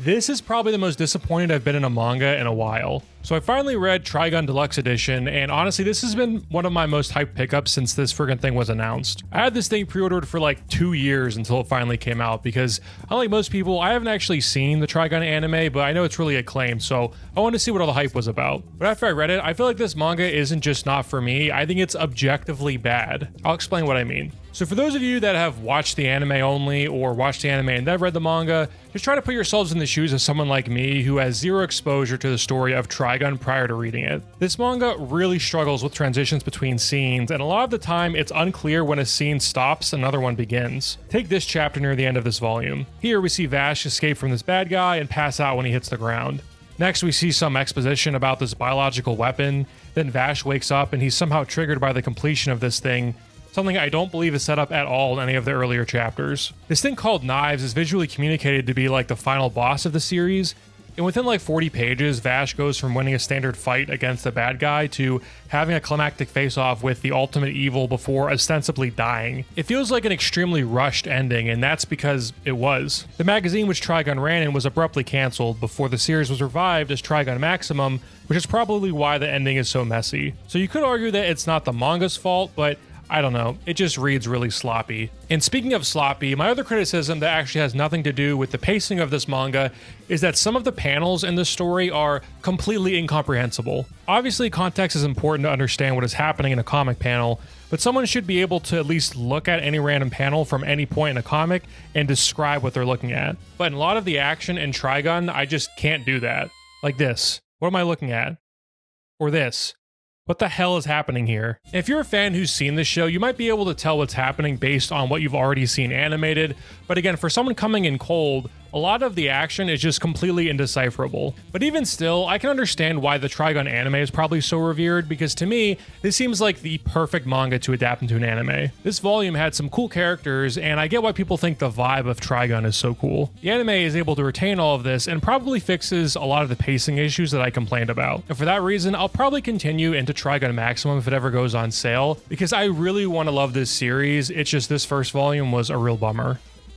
This is probably the most disappointed I've been in a manga in a while. So I finally read Trigun Deluxe Edition, and honestly, this has been one of my most hyped pickups since this friggin' thing was announced. I had this thing pre-ordered for like 2 years until it finally came out because, unlike most people, I haven't actually seen the Trigun anime, but I know it's really acclaimed, so I wanted to see what all the hype was about. But after I read it, I feel like this manga isn't just not for me, I think it's objectively bad. I'll explain what I mean. So for those of you that have watched the anime only or watched the anime and then read the manga, just try to put yourselves in the shoes of someone like me who has zero exposure to the story of Trigun prior to reading it. This manga really struggles with transitions between scenes, and a lot of the time it's unclear when a scene stops and another one begins. Take this chapter near the end of this volume. Here we see Vash escape from this bad guy and pass out when he hits the ground. Next, we see some exposition about this biological weapon. Then Vash wakes up and he's somehow triggered by the completion of this thing, something I don't believe is set up at all in any of the earlier chapters. This thing called Knives is visually communicated to be like the final boss of the series, and within like 40 pages, Vash goes from winning a standard fight against the bad guy to having a climactic face-off with the ultimate evil before ostensibly dying. It feels like an extremely rushed ending, and that's because it was. The magazine which Trigun ran in was abruptly cancelled before the series was revived as Trigun Maximum, which is probably why the ending is so messy. So you could argue that it's not the manga's fault, but I don't know, it just reads really sloppy. And speaking of sloppy, my other criticism that actually has nothing to do with the pacing of this manga is that some of the panels in this story are completely incomprehensible. Obviously, context is important to understand what is happening in a comic panel, but someone should be able to at least look at any random panel from any point in a comic and describe what they're looking at. But in a lot of the action in Trigun, I just can't do that. Like this. What am I looking at? Or this. What the hell is happening here? If you're a fan who's seen this show, you might be able to tell what's happening based on what you've already seen animated, but again, for someone coming in cold, a lot of the action is just completely indecipherable. But even still, I can understand why the Trigun anime is probably so revered, because to me, this seems like the perfect manga to adapt into an anime. This volume had some cool characters, and I get why people think the vibe of Trigun is so cool. The anime is able to retain all of this and probably fixes a lot of the pacing issues that I complained about. And for that reason, I'll probably continue into Trigun Maximum if it ever goes on sale, because I really want to love this series. It's just this first volume was a real bummer.